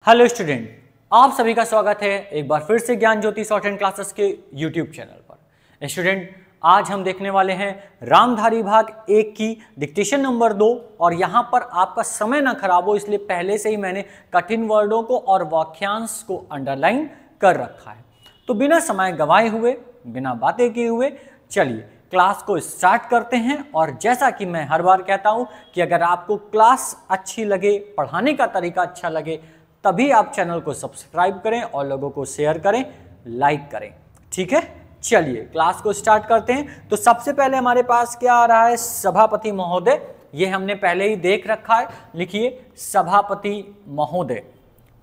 Hello student, आप सभी का स्वागत है एक बार फिर से ज्ञान ज्योति शॉर्ट हैंड क्लासेस के यूट्यूब चैनल पर। स्टूडेंट, आज हम देखने वाले हैं रामधारी भाग 1 की डिक्टेशन नंबर 2 और यहाँ पर आपका समय ना खराब हो इसलिए पहले से ही मैंने कठिन वर्डों को और वाक्यांश को अंडरलाइन कर रखा है। तो बिना समय गंवाए हुए, बिना बातें किए हुए चलिए क्लास को स्टार्ट करते हैं। और जैसा कि मैं हर बार कहता हूं कि अगर आपको क्लास अच्छी लगे, पढ़ाने का तरीका अच्छा लगे, तभी आप चैनल को सब्सक्राइब करें और लोगों को शेयर करें, लाइक करें। ठीक है, चलिए क्लास को स्टार्ट करते हैं। तो सबसे पहले हमारे पास क्या आ रहा है? सभापति महोदय। ये हमने पहले ही देख रखा है। लिखिए सभापति महोदय।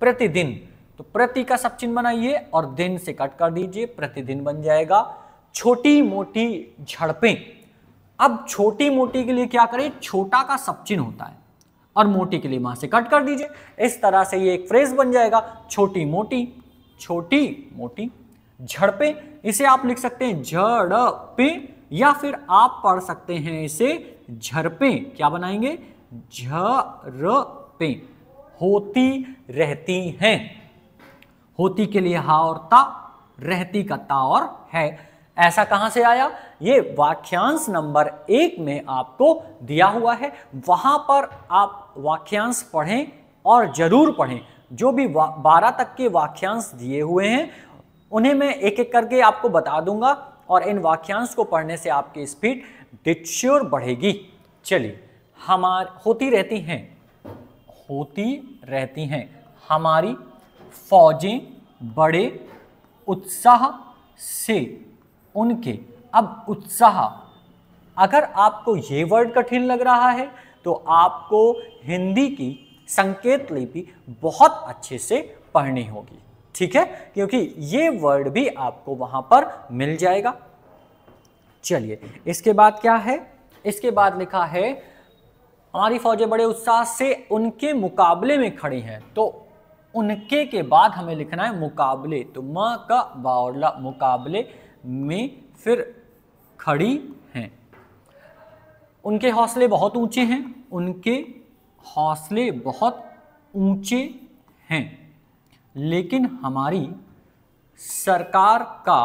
प्रतिदिन, तो प्रति का सब चिन्ह बनाइए और दिन से कट कर दीजिए, प्रतिदिन बन जाएगा। छोटी मोटी झड़पें। अब छोटी मोटी के लिए क्या करें? छोटा का सब चिन्ह होता है और मोटी के लिए वहां से कट कर दीजिए। इस तरह से ये एक फ्रेज बन जाएगा, छोटी मोटी झड़पें। इसे आप लिख सकते हैं झड़पें या फिर आप पढ़ सकते हैं इसे झड़पें। क्या बनाएंगे? झड़पें। होती रहती हैं। होती के लिए हा और ता, रहती का ता और है। ऐसा कहां से आया? ये वाक्यांश नंबर 1 में आपको दिया हुआ है, वहां पर आप वाक्यांश पढ़ें और जरूर पढ़ें। जो भी 12 तक के वाक्यांश दिए हुए हैं उन्हें मैं एक एक करके आपको बता दूंगा और इन वाक्यांश को पढ़ने से आपकी स्पीड डिट्श्योर बढ़ेगी। चलिए, होती रहती हैं हमारी फौजें बड़े उत्साह से उनके। अब उत्साह, अगर आपको ये वर्ड कठिन लग रहा है तो आपको हिंदी की संकेत लिपि बहुत अच्छे से पढ़नी होगी। ठीक है, क्योंकि ये वर्ड भी आपको वहां पर मिल जाएगा। चलिए, इसके बाद क्या है? इसके बाद लिखा है हमारी फौजें बड़े उत्साह से उनके मुकाबले में खड़ी हैं। तो उनके के बाद हमें लिखना है मुकाबले। तो म का बावला, मुकाबले में फिर खड़ी हैं। उनके हौसले बहुत ऊंचे हैं। उनके हौसले बहुत ऊंचे हैं, लेकिन हमारी सरकार का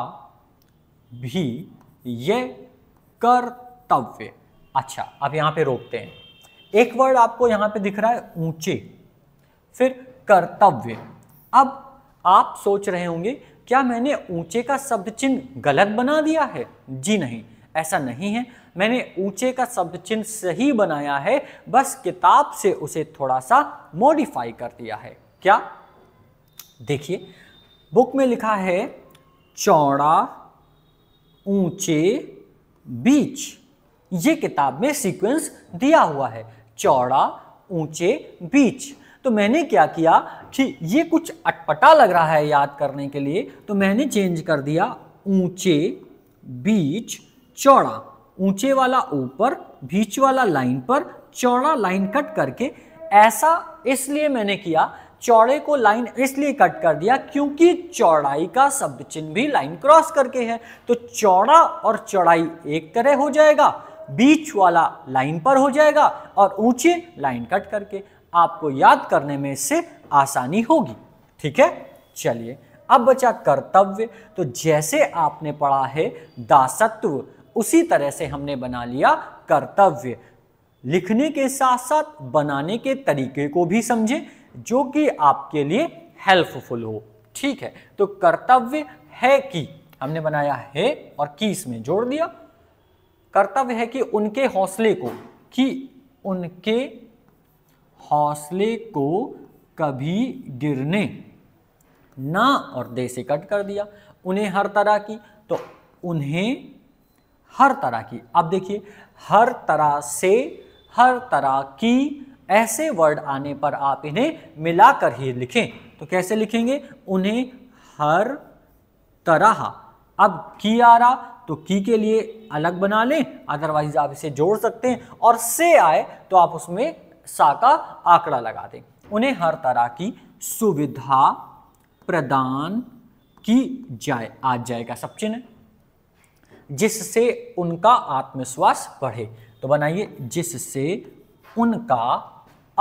भी यह कर्तव्य। अच्छा, अब यहां पे रोकते हैं। एक वर्ड आपको यहां पे दिख रहा है ऊंचे, फिर कर्तव्य। अब आप सोच रहे होंगे क्या मैंने ऊंचे का शब्द चिन्ह गलत बना दिया है? जी नहीं, ऐसा नहीं है। मैंने ऊंचे का शब्द चिन्ह सही बनाया है, बस किताब से उसे थोड़ा सा मॉडिफाई कर दिया है। क्या? देखिए, बुक में लिखा है चौड़ा, ऊंचे, बीच। ये किताब में सीक्वेंस दिया हुआ है, चौड़ा, ऊंचे, बीच। तो मैंने क्या किया कि ये कुछ अटपटा लग रहा है याद करने के लिए, तो मैंने चेंज कर दिया ऊंचे, बीच, चौड़ा। ऊंचे वाला ऊपर, बीच वाला लाइन पर, चौड़ा लाइन कट करके। ऐसा इसलिए मैंने किया, चौड़े को लाइन इसलिए कट कर दिया क्योंकि चौड़ाई का शब्द चिन्ह भी लाइन क्रॉस करके है। तो चौड़ा और चौड़ाई एक तरह हो जाएगा, बीच वाला लाइन पर हो जाएगा और ऊंचे लाइन कट करके। आपको याद करने में इससे आसानी होगी। ठीक है, चलिए अब बचा कर्तव्य। तो जैसे आपने पढ़ा है दासत्व, उसी तरह से हमने बना लिया कर्तव्य। लिखने के साथ साथ बनाने के तरीके को भी समझें जो कि आपके लिए हेल्पफुल हो। ठीक है, तो कर्तव्य है कि हमने बनाया है और की इसमें जोड़ दिया। कर्तव्य है कि उनके हौसले को, कि उनके हौसले को कभी गिरने ना, और दे से कट कर दिया। उन्हें हर तरह की, तो उन्हें हर तरह की। अब देखिए, हर तरह से, हर तरह की, ऐसे वर्ड आने पर आप इन्हें मिलाकर ही लिखें। तो कैसे लिखेंगे? उन्हें हर तरह। अब की आ रहा तो की के लिए अलग बना लें, अदरवाइज आप इसे जोड़ सकते हैं। और से आए तो आप उसमें सा का आंकड़ा लगा दें। उन्हें हर तरह की सुविधा प्रदान की जाए, आज जाएगा सब चिन्ह, जिससे उनका आत्मविश्वास बढ़े। तो बनाइए जिससे उनका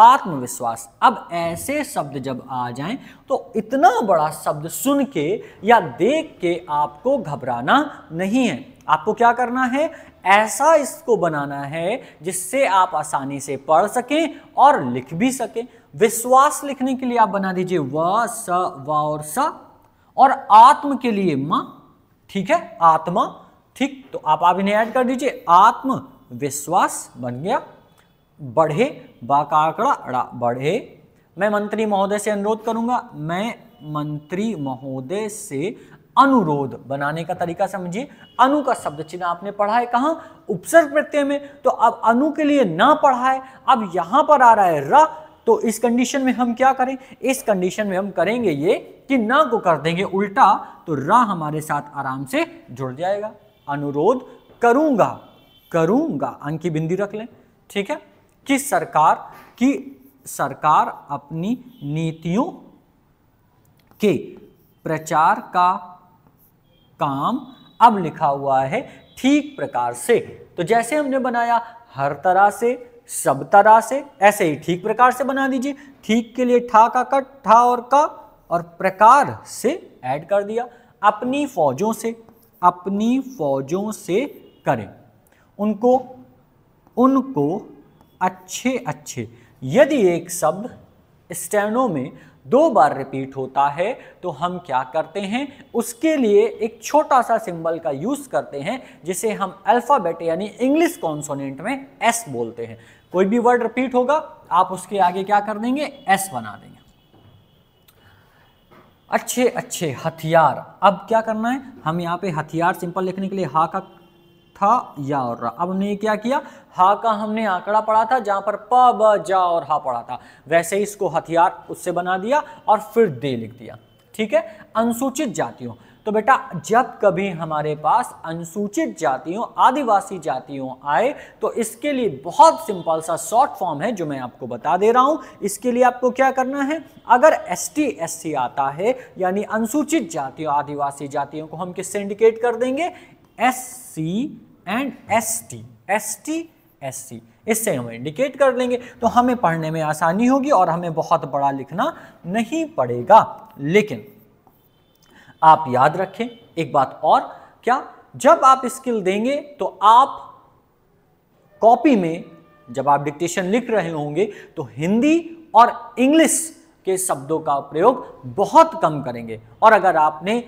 आत्मविश्वास। अब ऐसे शब्द जब आ जाएं तो इतना बड़ा शब्द सुन के या देख के आपको घबराना नहीं है। आपको क्या करना है, ऐसा इसको बनाना है जिससे आप आसानी से पढ़ सकें और लिख भी सकें। विश्वास लिखने के लिए आप बना दीजिए व स व और स, और आत्म के लिए म, ठीक है, आत्मा, ठीक। तो आप इन्हें ऐड कर दीजिए, आत्म विश्वास बन गया। बढ़े, बा का आंकड़ा अड़ा, बढ़े। मैं मंत्री महोदय से अनुरोध करूंगा, मैं मंत्री महोदय से अनुरोध। बनाने का तरीका समझिए, अनु का शब्द चिन्ह आपने पढ़ा है कहां, उपसर्ग प्रत्यय में, तो अब अनु के लिए ना पढ़ा है, अब यहां पर आ रहा है र, तो इस कंडीशन में हम क्या करें, इस कंडीशन में हम करेंगे ये कि ना को कर देंगे उल्टा, तो र हमारे साथ आराम से जुड़ जाएगा। अनुरोध करूंगा, करूंगा, अंक की बिंदी रख लें, ठीक है, कि सरकार अपनी नीतियों के प्रचार का काम, अब लिखा हुआ है ठीक प्रकार से। तो जैसे हमने बनाया हर तरह से, सब तरह से, ऐसे ही ठीक प्रकार से बना दीजिए। ठीक के लिए ठा का कट, ठा और का, और प्रकार से ऐड कर दिया। अपनी फौजों से, अपनी फौजों से करें, उनको अच्छे अच्छे। यदि एक शब्द स्टेनो में 2 बार रिपीट होता है तो हम क्या करते हैं, उसके लिए एक छोटा सा सिंबल का यूज करते हैं जिसे हम अल्फाबेट यानी इंग्लिश कॉन्सोनेंट में एस बोलते हैं। कोई भी वर्ड रिपीट होगा आप उसके आगे क्या कर देंगे, एस बना देंगे। अच्छे अच्छे हथियार, अब क्या करना है, हम यहाँ पे हथियार सिंपल लिखने के लिए हा का था या और रा। अब हमने क्या किया, हा का हमने आंकड़ा पढ़ा था जहां पर प ब जा और हा पढ़ा था, वैसे ही इसको हथियार उससे बना दिया और फिर दे लिख दिया, ठीक है। अनुसूचित जातियों, तो बेटा जब कभी हमारे पास अनुसूचित जातियों, आदिवासी जातियों आए तो इसके लिए बहुत सिंपल सा शॉर्ट फॉर्म है जो मैं आपको बता दे रहा हूं। इसके लिए आपको क्या करना है, अगर ST SC आता है यानी अनुसूचित जातियों, आदिवासी जातियों को हम किससे इंडिकेट कर देंगे, SC and ST, ST SC, इससे हम इंडिकेट कर लेंगे तो हमें पढ़ने में आसानी होगी और हमें बहुत बड़ा लिखना नहीं पड़ेगा। लेकिन आप याद रखें एक बात और, क्या, जब आप स्किल देंगे तो आप कॉपी में जब आप डिक्टेशन लिख रहे होंगे तो हिंदी और इंग्लिश के शब्दों का प्रयोग बहुत कम करेंगे, और अगर आपने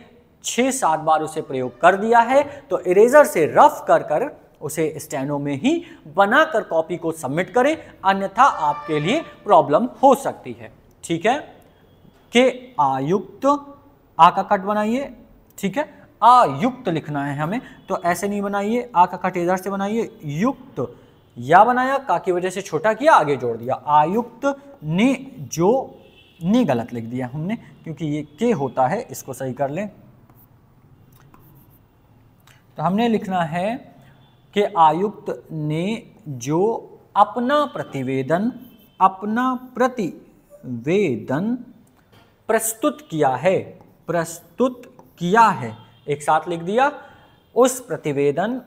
6-7 बार उसे प्रयोग कर दिया है तो इरेजर से रफ कर कर उसे स्टेनो में ही बनाकर कॉपी को सबमिट करें, अन्यथा आपके लिए प्रॉब्लम हो सकती है, ठीक है। के आयुक्त, आ का कट बनाइए, ठीक है, आयुक्त लिखना है हमें, तो ऐसे नहीं बनाइए, आ का कट इधर से बनाइए, युक्त, या बनाया का की वजह से छोटा किया, आगे जोड़ दिया, आयुक्त ने, जो ने गलत लिख दिया हमने क्योंकि ये के होता है, इसको सही कर लें। तो हमने लिखना है कि आयुक्त ने जो अपना प्रतिवेदन प्रस्तुत किया है, प्रस्तुत किया है, एक साथ लिख दिया, उस प्रतिवेदन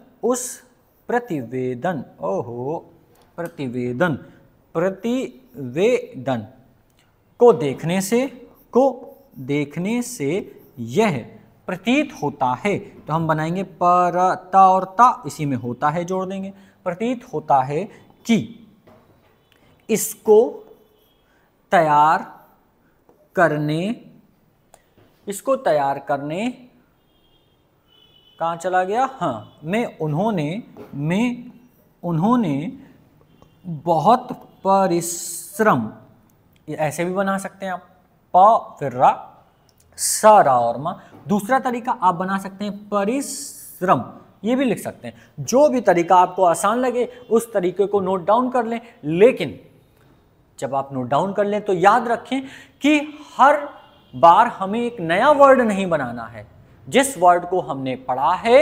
को देखने से यह प्रतीत होता है, तो हम बनाएंगे पर ता और ता, इसी में होता है जोड़ देंगे, प्रतीत होता है कि इसको तैयार करने कहाँ चला गया, हाँ, में उन्होंने बहुत परिश्रम, ऐसे भी बना सकते हैं आप, प फिर रा, सा रा और मा। दूसरा तरीका आप बना सकते हैं परिश्रम, ये भी लिख सकते हैं, जो भी तरीका आपको आसान लगे उस तरीके को नोट डाउन कर लें। लेकिन जब आप नोट डाउन कर लें तो याद रखें कि हर बार हमें एक नया वर्ड नहीं बनाना है, जिस वर्ड को हमने पढ़ा है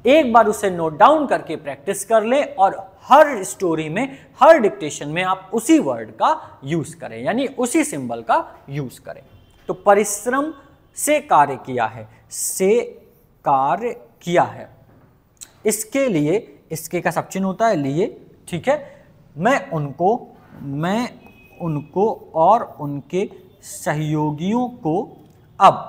एक बार उसे नोट डाउन करके प्रैक्टिस कर लें और हर स्टोरी में, हर डिक्टेशन में आप उसी वर्ड का यूज करें, यानी उसी सिंबल का यूज करें। तो परिश्रम से कार्य किया है, इसके लिए, इसके का सब चिन्ह होता है लिए, ठीक है। मैं उनको और उनके सहयोगियों को अब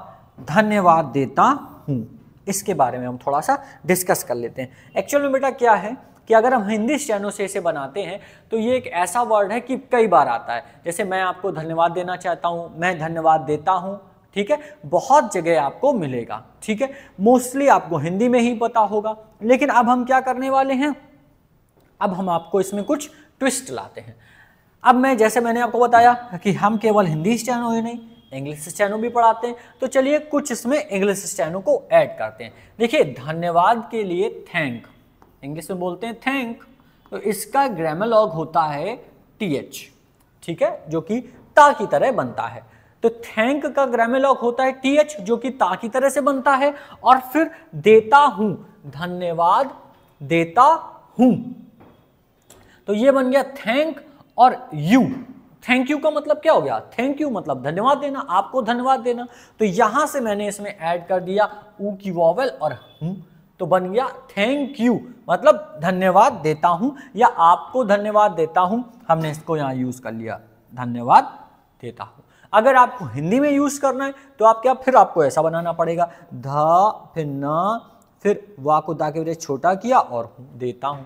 धन्यवाद देता हूँ। इसके बारे में हम थोड़ा सा डिस्कस कर लेते हैं। एक्चुअल में बेटा क्या है कि अगर हम हिंदी स्टेनो से इसे बनाते हैं तो ये एक ऐसा वर्ड है कि कई बार आता है। जैसे मैं आपको धन्यवाद देना चाहता हूँ, मैं धन्यवाद देता हूँ, ठीक है, बहुत जगह आपको मिलेगा, ठीक है। मोस्टली आपको हिंदी में ही पता होगा, लेकिन अब हम क्या करने वाले हैं, अब हम आपको इसमें कुछ ट्विस्ट लाते हैं। अब मैं जैसे मैंने आपको बताया कि हम केवल हिंदी स्टेनो ही नहीं इंग्लिश स्टेनो भी पढ़ाते हैं, तो चलिए कुछ इसमें इंग्लिश स्टेनो को ऐड करते हैं। देखिए धन्यवाद के लिए थैंक, इंग्लिश में बोलते हैं थैंक, तो इसका ग्रामर होता है TH, ठीक है, जो कि ता की तरह बनता है। तो थैंक का ग्रामर होता है TH जो कि ता की तरह से बनता है, और फिर देता हूं, धन्यवाद देता हूं, तो ये बन गया थैंक और यू। थैंक यू का मतलब क्या हो गया, थैंक यू मतलब धन्यवाद देना, आपको धन्यवाद देना। तो यहां से मैंने इसमें ऐड कर दिया ऊ की वॉवेल और हूं, तो बन गया थैंक यू मतलब धन्यवाद देता हूं या आपको धन्यवाद देता हूं। हमने इसको यहां यूज कर लिया, धन्यवाद देता हूं। अगर आपको हिंदी में यूज करना है तो आप क्या, फिर आपको ऐसा बनाना पड़ेगा, ध फिर न फिर वा को दा के वजह छोटा किया और देता हूं,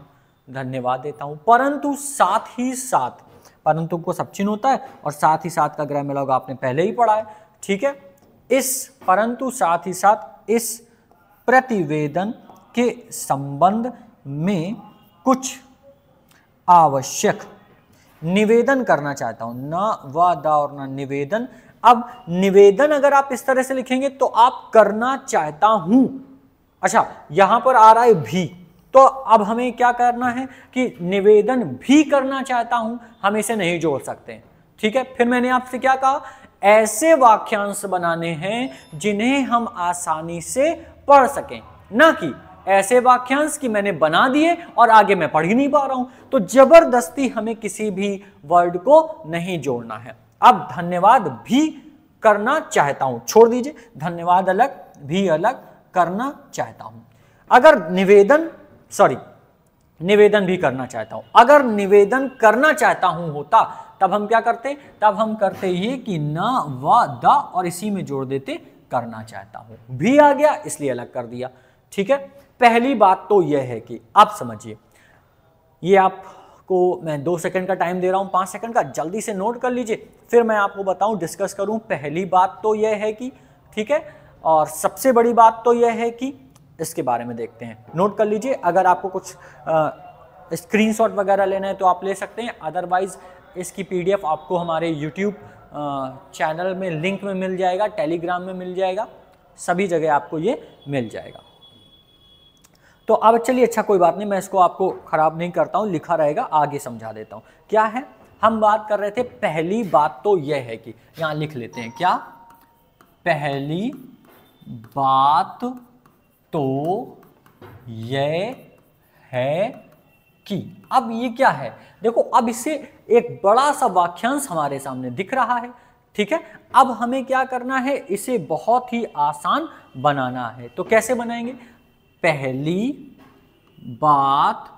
धन्यवाद देता हूं। परंतु साथ ही साथ, परंतु को सब चिन्ह होता है और साथ ही साथ का ग्रामर आपने पहले ही पढ़ा है, ठीक है। इस परंतु साथ ही साथ इस प्रतिवेदन के संबंध में कुछ आवश्यक निवेदन करना चाहता हूं, न व द और न निवेदन। अब निवेदन अगर आप इस तरह से लिखेंगे तो आप करना चाहता हूं, अच्छा यहां पर आ रहा है भी, तो अब हमें क्या करना है कि निवेदन भी करना चाहता हूं, हम इसे नहीं जोड़ सकते, ठीक है। फिर मैंने आपसे क्या कहा, ऐसे वाक्यांश बनाने हैं जिन्हें हम आसानी से पढ़ सकें, ना कि ऐसे वाक्यांश कि मैंने बना दिए और आगे मैं पढ़ ही नहीं पा रहा हूं। तो जबरदस्ती हमें किसी भी वर्ड को नहीं जोड़ना है। अब धन्यवाद भी करना चाहता हूं, छोड़ दीजिए, धन्यवाद अलग भी अलग, करना चाहता हूं। अगर निवेदन भी करना चाहता हूं, अगर निवेदन करना चाहता हूं होता तब हम क्या करते, तब हम करते ये कि न व द और इसी में जोड़ देते करना चाहता हूं, भी आ गया इसलिए अलग कर दिया, ठीक है। पहली बात तो यह है कि आप समझिए, ये आपको मैं 2 सेकंड का टाइम दे रहा हूं, 5 सेकंड का, जल्दी से नोट कर लीजिए, फिर मैं आपको बताऊं, डिस्कस करूं। पहली बात तो यह है कि, ठीक है, और सबसे बड़ी बात तो यह है कि इसके बारे में देखते हैं, नोट कर लीजिए। अगर आपको कुछ स्क्रीनशॉट वगैरह लेना है तो आप ले सकते हैं, अदरवाइज इसकी PDF आपको हमारे YouTube चैनल में लिंक में मिल जाएगा, टेलीग्राम में मिल जाएगा, सभी जगह आपको ये मिल जाएगा। तो अब चलिए, अच्छा कोई बात नहीं, मैं इसको आपको खराब नहीं करता हूँ, लिखा रहेगा, आगे समझा देता हूँ। क्या है, हम बात कर रहे थे, पहली बात तो यह है कि, यहाँ लिख लेते हैं, क्या, पहली बात तो यह है कि। अब ये क्या है, देखो अब इससे एक बड़ा सा वाक्यांश हमारे सामने दिख रहा है, ठीक है। अब हमें क्या करना है, इसे बहुत ही आसान बनाना है। तो कैसे बनाएंगे, पहली बात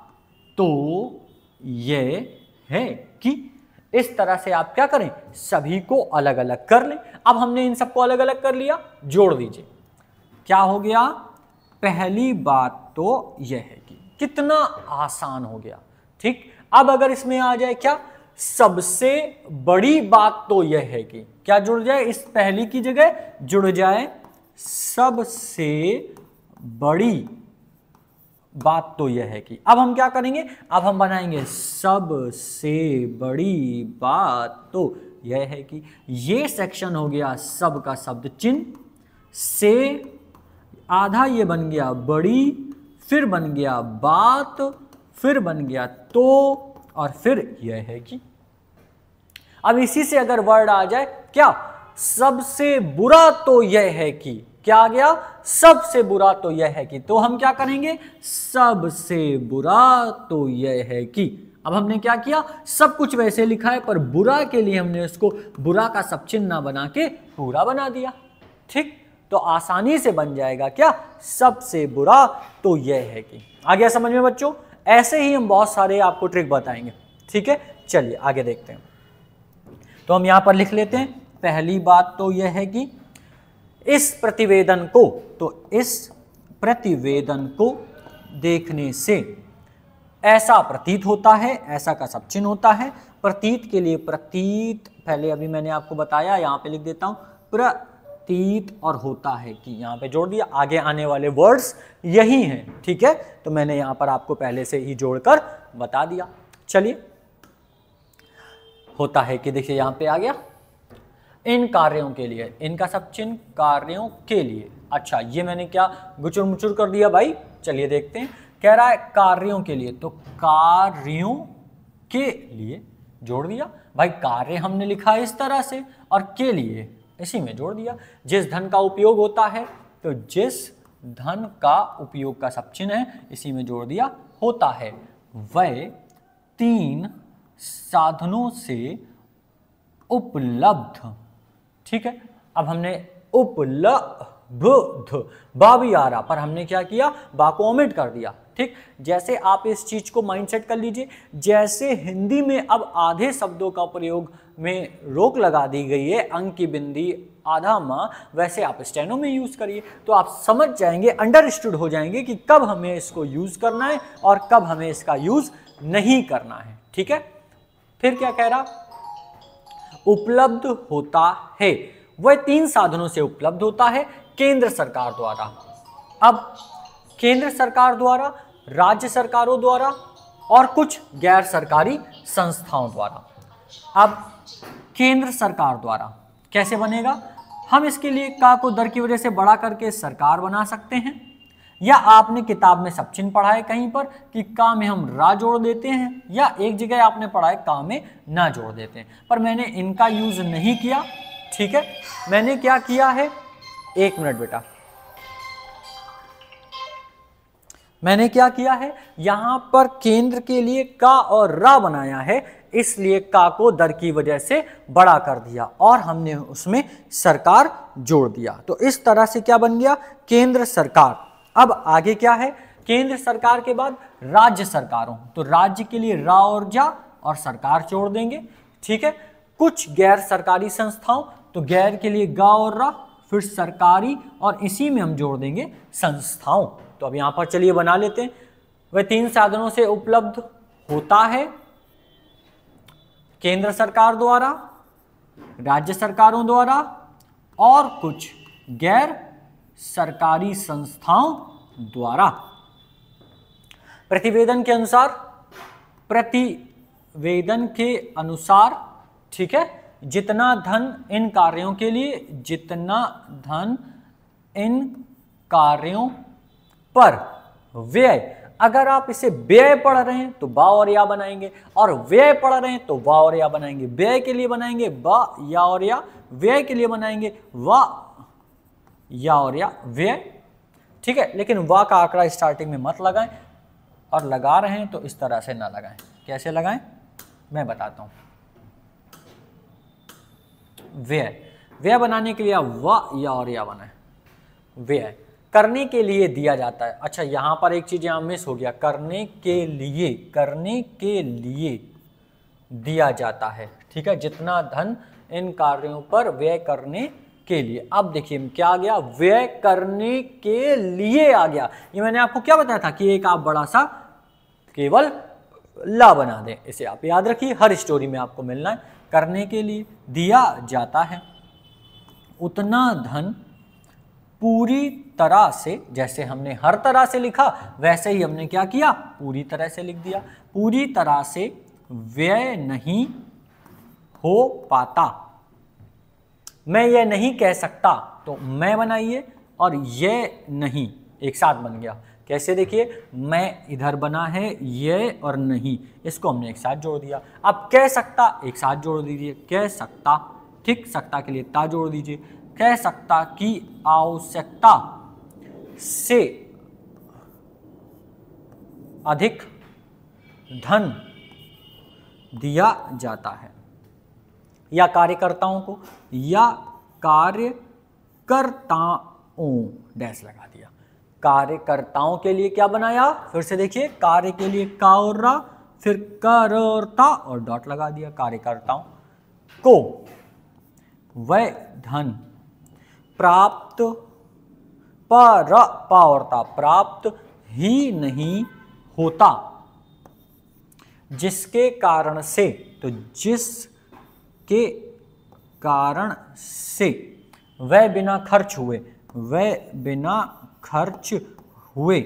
तो यह है कि, इस तरह से आप क्या करें, सभी को अलग अलग कर लें। अब हमने इन सबको अलग अलग कर लिया, जोड़ दीजिए, क्या हो गया, पहली बात तो यह है कि। कितना आसान हो गया, ठीक। अब अगर इसमें आ जाए क्या, सबसे बड़ी बात तो यह है कि, क्या जुड़ जाए, इस पहली की जगह जुड़ जाए सबसे बड़ी बात तो यह है कि। अब हम क्या करेंगे, अब हम बनाएंगे सबसे बड़ी बात तो यह है कि। ये सेक्शन हो गया सब का शब्द चिन्ह, से आधा ये बन गया बड़ी, फिर बन गया बात, फिर बन गया तो, और फिर यह है कि। अब इसी से अगर वर्ड आ जाए, क्या, सबसे बुरा तो यह है कि, क्या आ गया, सबसे बुरा तो यह है कि। तो हम क्या करेंगे, सबसे बुरा तो यह है कि। अब हमने क्या किया, सब कुछ वैसे लिखा है, पर बुरा के लिए हमने इसको बुरा का सब चिन्ह ना बना के पूरा बना दिया, ठीक। तो आसानी से बन जाएगा क्या, सबसे बुरा तो यह है कि। आ गया समझ में बच्चों। ऐसे ही हम बहुत सारे आपको ट्रिक बताएंगे, ठीक है। चलिए आगे देखते हैं। तो हम यहाँ पर लिख लेते हैं। पहली बात तो यह है कि इस प्रतिवेदन को देखने से ऐसा प्रतीत होता है, ऐसा का सब चिन्ह होता है। प्रतीत के लिए प्रतीत, पहले अभी मैंने आपको बताया, यहाँ पे लिख देता हूं प्रतीत, और होता है कि यहाँ पे जोड़ दिया, आगे आने वाले वर्ड्स यही हैं, ठीक है। तो मैंने यहाँ पर आपको पहले से ही जोड़कर बता दिया। चलिए, होता है कि देखिए यहाँ पे आ गया, इन कार्यों के लिए, इनका सब चिन्ह कार्यों के लिए। अच्छा, ये मैंने क्या गुचुर मुचुर कर दिया भाई, चलिए देखते हैं। कह रहा है कार्यों के लिए, तो कार्यों के लिए जोड़ दिया भाई। कार्य हमने लिखा है इस तरह से, और के लिए इसी में जोड़ दिया। जिस धन का उपयोग होता है, तो जिस धन का उपयोग का सब चिन्ह है इसी में जोड़ दिया, होता है। वह 3 साधनों से उपलब्ध, ठीक है। अब हमने उपलब्ध, बा भी आ रहा, पर हमने क्या किया, बा को ओमिट कर दिया, ठीक। जैसे आप इस चीज को माइंडसेट कर लीजिए, जैसे हिंदी में अब आधे शब्दों का प्रयोग में रोक लगा दी गई है, अंक की बिंदी आधा माँ, वैसे आप स्टेनो में यूज करिए, तो आप समझ जाएंगे, अंडरस्टूड हो जाएंगे कि कब हमें इसको यूज करना है और कब हमें इसका यूज नहीं करना है, ठीक है। फिर क्या कह रहा, उपलब्ध होता है, वह 3 साधनों से उपलब्ध होता है केंद्र सरकार द्वारा। अब केंद्र सरकार द्वारा, राज्य सरकारों द्वारा और कुछ गैर सरकारी संस्थाओं द्वारा। अब केंद्र सरकार द्वारा कैसे बनेगा, हम इसके लिए का को दर की वजह से बड़ा करके सरकार बना सकते हैं, या आपने किताब में सब चिन्ह पढ़ा है कहीं पर कि का में हम रा जोड़ देते हैं, या एक जगह आपने पढ़ा है का में ना जोड़ देते हैं, पर मैंने इनका यूज नहीं किया, ठीक है। मैंने क्या किया है, 1 मिनट बेटा, मैंने क्या किया है, यहां पर केंद्र के लिए का और रा बनाया है, इसलिए का को दर की वजह से बड़ा कर दिया और हमने उसमें सरकार जोड़ दिया। तो इस तरह से क्या बन गया, केंद्र सरकार। अब आगे क्या है, केंद्र सरकार के बाद राज्य सरकारों, तो राज्य के लिए रा और जा और सरकार जोड़ देंगे, ठीक है। कुछ गैर सरकारी संस्थाओं, तो गैर के लिए गा और रा, फिर सरकारी, और इसी में हम जोड़ देंगे संस्थाओं। तो अब यहां पर चलिए बना लेते हैं। वह 3 साधनों से उपलब्ध होता है केंद्र सरकार द्वारा, राज्य सरकारों द्वारा और कुछ गैर सरकारी संस्थाओं द्वारा। प्रतिवेदन के अनुसार, ठीक है, जितना धन इन कार्यों के लिए, जितना धन इन कार्यों पर व्यय, अगर आप इसे व्यय पढ़ रहे हैं तो बा और या बनाएंगे, और व्यय पढ़ रहे हैं तो वा और या बनाएंगे। व्यय के लिए बनाएंगे बा या और या, व्यय के लिए बनाएंगे वा या और या व्यय, ठीक है। लेकिन वा का आंकड़ा स्टार्टिंग में मत लगाएं, और लगा रहे हैं तो इस तरह से ना लगाएं। कैसे लगाएं मैं बताता हूं। व्यय बनाने के लिए वा या और या बनाएं। व्यय करने के लिए दिया जाता है। अच्छा, यहां पर एक चीज यहां मिस हो गया, करने के लिए दिया जाता है, ठीक है। जितना धन इन कार्यों पर व्यय करने के लिए। अब देखिए क्या आ गया, व्यय करने के लिए आ गया। ये मैंने आपको क्या बताया था कि एक आप बड़ा सा केवल ला बना दें, इसे आप याद रखिए, हर स्टोरी में आपको मिलना है। करने के लिए दिया जाता है, उतना धन पूरी तरह से, जैसे हमने हर तरह से लिखा वैसे ही हमने क्या किया, पूरी तरह से लिख दिया। पूरी तरह से व्यय नहीं हो पाता। मैं ये नहीं कह सकता, तो मैं बनाइए और ये नहीं एक साथ बन गया। कैसे देखिए, मैं इधर बना है ये और नहीं, इसको हमने एक साथ जोड़ दिया। अब कह सकता एक साथ जोड़ दीजिए, कह सकता, ठीक, सकता के लिए ता जोड़ दीजिए। कह सकता की आवश्यकता से अधिक धन दिया जाता है, या कार्यकर्ताओं को, या कार्यकर्ताओं डैश लगा दिया। कार्यकर्ताओं के लिए क्या बनाया, फिर से देखिए, कार्य के लिए का और रा, फिर कर और ता और डॉट लगा दिया। कार्यकर्ताओं, को वह धन प्राप्त पावरता प्राप्त ही नहीं होता जिसके कारण से, तो जिसके कारण से वह बिना खर्च हुए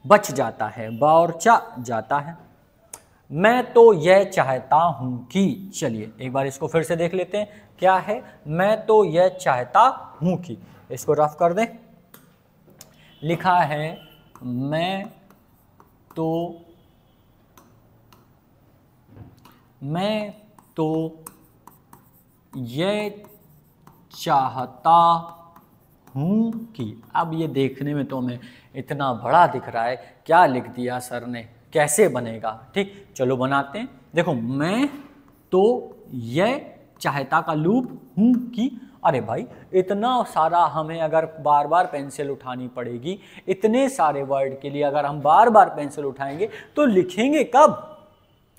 बच जाता है, बावरचा जाता है। मैं तो यह चाहता हूं कि, चलिए एक बार इसको फिर से देख लेते हैं, क्या है, मैं तो यह चाहता हूं कि, इसको रफ कर दें, लिखा है मैं तो यह चाहता हूं कि, अब ये देखने में तो हमें इतना बड़ा दिख रहा है, क्या लिख दिया सर ने, कैसे बनेगा, ठीक, चलो बनाते हैं। देखो मैं तो यह चाहता का लूप हूं कि, अरे भाई इतना सारा हमें अगर बार बार पेंसिल उठानी पड़ेगी, इतने सारे वर्ड के लिए अगर हम बार बार पेंसिल उठाएंगे तो लिखेंगे कब,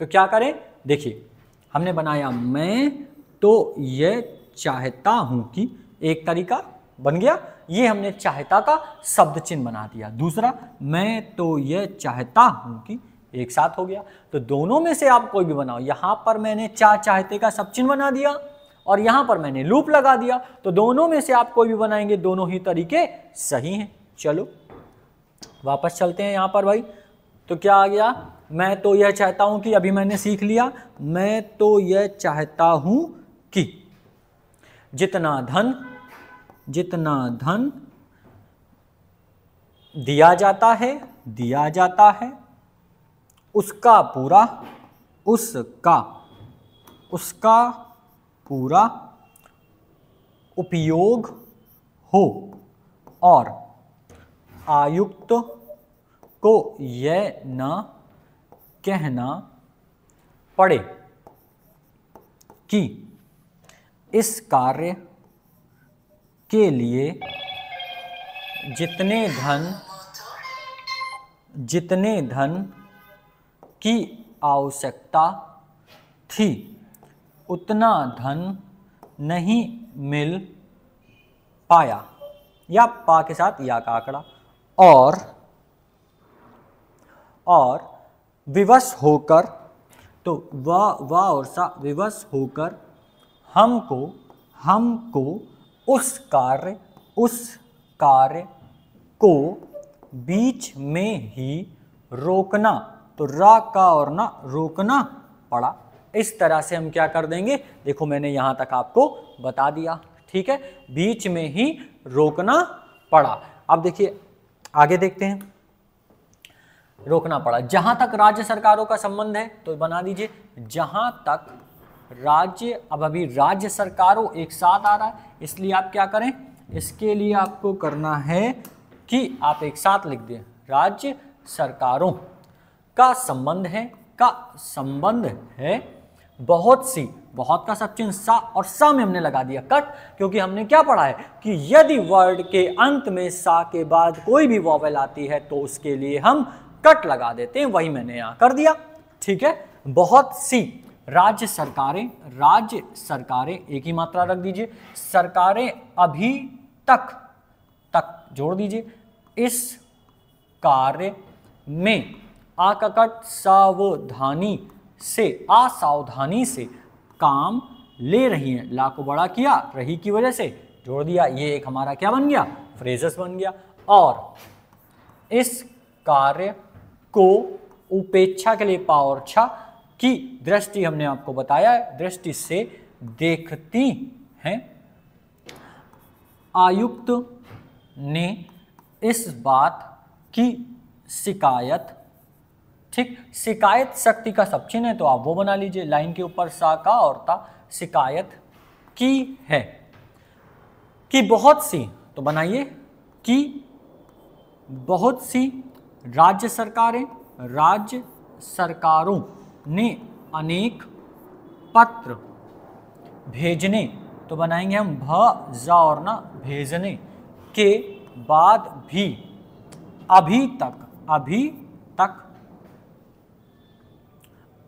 तो क्या करें, देखिए हमने बनाया मैं तो यह चाहता हूं कि, एक तरीका बन गया, ये हमने चाहता का शब्द चिन्ह बना दिया। दूसरा मैं तो यह चाहता हूं कि, एक साथ हो गया। तो दोनों में से आप कोई भी बनाओ, यहां पर मैंने चाहते का शब्द चिन्ह बना दिया और यहां पर मैंने लूप लगा दिया, तो दोनों में से आप कोई भी बनाएंगे, दोनों ही तरीके सही हैं। चलो वापस चलते हैं यहां पर भाई, तो क्या आ गया, मैं तो यह चाहता हूं कि, अभी मैंने सीख लिया, मैं तो यह चाहता हूं कि जितना धन दिया जाता है उसका पूरा उपयोग हो और आयुक्त को यह न कहना पड़े कि इस कार्य के लिए जितने धन की आवश्यकता थी उतना धन नहीं मिल पाया, या पा के साथ या का आंकड़ा, और विवश होकर, तो वाह और सा, विवश होकर हमको उस कार्य को बीच में ही रोकना, तो रा का और ना रोकना पड़ा। इस तरह से हम क्या कर देंगे, देखो मैंने यहां तक आपको बता दिया, ठीक है, बीच में ही रोकना पड़ा। अब देखिए आगे देखते हैं, रोकना पड़ा, जहां तक राज्य सरकारों का संबंध है तो बना दीजिए, जहां तक राज्य, अब अभी राज्य सरकारों एक साथ आ रहा है, इसलिए आप क्या करें, इसके लिए आपको करना है कि आप एक साथ लिख दें, राज्य सरकारों का संबंध है बहुत सी, बहुत का सब चिन्ह सा, और सा में हमने लगा दिया कट, क्योंकि हमने क्या पढ़ा है कि यदि वर्ड के अंत में सा के बाद कोई भी वॉवेल आती है तो उसके लिए हम कट लगा देते हैं, वही मैंने यहाँ कर दिया, ठीक है। बहुत सी राज्य सरकारें एक ही मात्रा रख दीजिए, सरकारें अभी तक जोड़ दीजिए, इस कार्य में आकट असावधानी से काम ले रही हैं, ला को बड़ा किया, रही की वजह से जोड़ दिया, ये एक हमारा क्या बन गया, फ्रेजेस बन गया। और इस कार्य को उपेक्षा के लिए पावरछा की दृष्टि हमने आपको बताया है, दृष्टि से देखती हैं। आयुक्त ने इस बात की शिकायत, ठीक, शिकायत शक्ति का सब चिन्ह है तो आप वो बना लीजिए, लाइन के ऊपर सा का और ता, शिकायत की है कि बहुत सी, तो बनाइए कि बहुत सी राज्य सरकारों ने अनेक पत्र भेजने, तो बनाएंगे हम भ जा और ना, भेजने के बाद भी अभी तक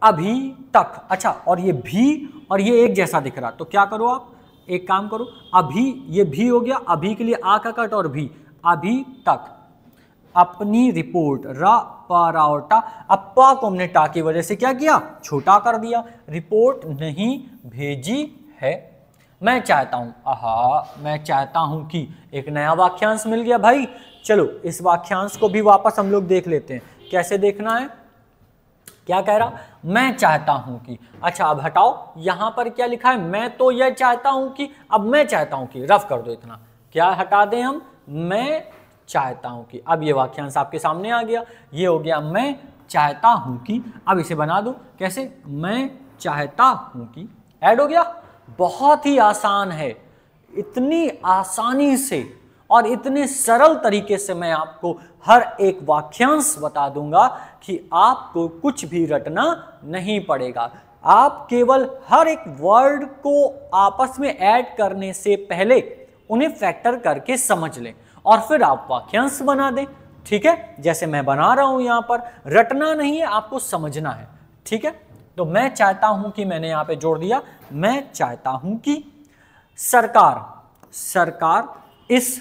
अभी तक। अच्छा, और ये भी और ये एक जैसा दिख रहा, तो क्या करो आप, एक काम करो, अभी ये भी हो गया, अभी के लिए आ का कट और भी, अभी तक अपनी रिपोर्ट रा, अब पा को हमने टा की वजह से क्या किया, छोटा कर दिया, रिपोर्ट नहीं भेजी है। मैं चाहता हूं, मैं चाहता हूं कि, एक नया वाक्यांश मिल गया भाई। चलो इस वाक्यांश को भी वापस हम लोग देख लेते हैं, कैसे देखना है, क्या कह रहा, मैं चाहता हूं कि। अच्छा अब हटाओ, यहां पर क्या लिखा है, मैं तो यह चाहता हूं कि, अब मैं चाहता हूं कि, रफ कर दो इतना, क्या हटा दें हम, मैं चाहता हूं कि। अब ये वाक्यांश आपके सामने आ गया, ये हो गया मैं चाहता हूं कि। अब इसे बना दो, कैसे, मैं चाहता हूं कि, ऐड हो गया। बहुत ही आसान है, इतनी आसानी से और इतने सरल तरीके से मैं आपको हर एक वाक्यांश बता दूंगा कि आपको कुछ भी रटना नहीं पड़ेगा। आप केवल हर एक वर्ड को आपस में ऐड करने से पहले उन्हें फैक्टर करके समझ लें और फिर आप वाक्यांश बना दें। ठीक है, जैसे मैं बना रहा हूं यहां पर, रटना नहीं है, आपको समझना है। ठीक है, तो मैं चाहता हूं कि, मैंने यहां पे जोड़ दिया, मैं चाहता हूं कि सरकार इस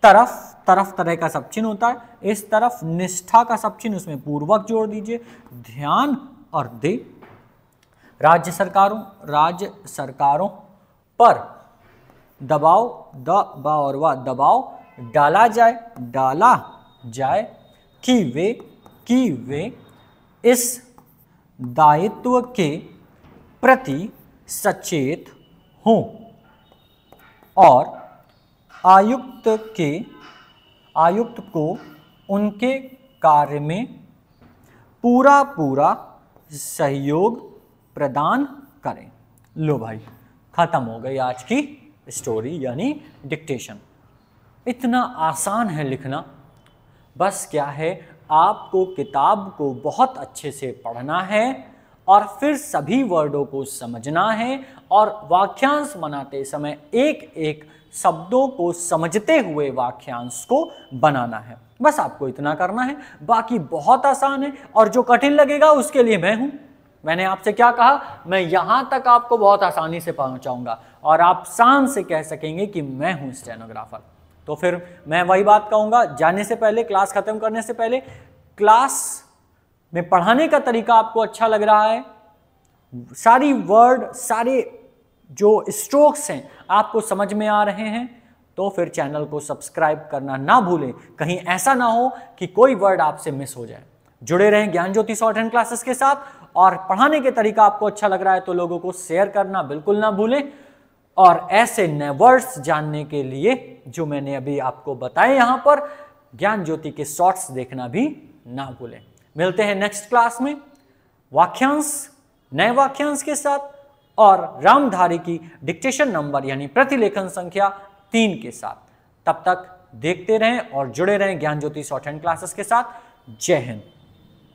तरफ तरह का सब चिन्ह होता है, इस तरफ निष्ठा का सब चिन्ह, उसमें पूर्वक जोड़ दीजिए, ध्यान और दे, राज्य सरकारों पर दबाव, दबाव डाला जाए कि वे इस दायित्व के प्रति सचेत हों और आयुक्त को उनके कार्य में पूरा सहयोग प्रदान करें। लो भाई, खत्म हो गई आज की स्टोरी यानी डिक्टेशन। इतना आसान है लिखना, बस क्या है, आपको किताब को बहुत अच्छे से पढ़ना है और फिर सभी वर्डों को समझना है और वाक्यांश बनाते समय एक एक शब्दों को समझते हुए वाक्यांश को बनाना है। बस आपको इतना करना है, बाकी बहुत आसान है। और जो कठिन लगेगा उसके लिए मैं हूं। मैंने आपसे क्या कहा, मैं यहां तक आपको बहुत आसानी से पहुंचाऊंगा और आप शान से कह सकेंगे कि मैं हूं स्टेनोग्राफर। तो फिर मैं वही बात कहूंगा, जाने से पहले, क्लास खत्म करने से पहले, क्लास में पढ़ाने का तरीका आपको अच्छा लग रहा है, सारी वर्ड, सारे जो स्ट्रोक्स हैं आपको समझ में आ रहे हैं, तो फिर चैनल को सब्सक्राइब करना ना भूलें। कहीं ऐसा ना हो कि कोई वर्ड आपसे मिस हो जाए। जुड़े रहें ज्ञान ज्योति शॉर्ट हैंड क्लासेस के साथ, और पढ़ाने के तरीका आपको अच्छा लग रहा है तो लोगों को शेयर करना बिल्कुल ना भूलें। और ऐसे नए वर्ड्स जानने के लिए जो मैंने अभी आपको बताए यहां पर, ज्ञान ज्योति के शॉर्ट्स देखना भी ना भूलें। मिलते हैं नेक्स्ट क्लास में वाक्यांश, नए वाक्यांश के साथ और रामधारी की डिक्टेशन नंबर यानी प्रतिलेखन संख्या 3 के साथ। तब तक देखते रहें और जुड़े रहें ज्ञान ज्योति शॉर्ट हैंड क्लासेस के साथ। जय हिंद।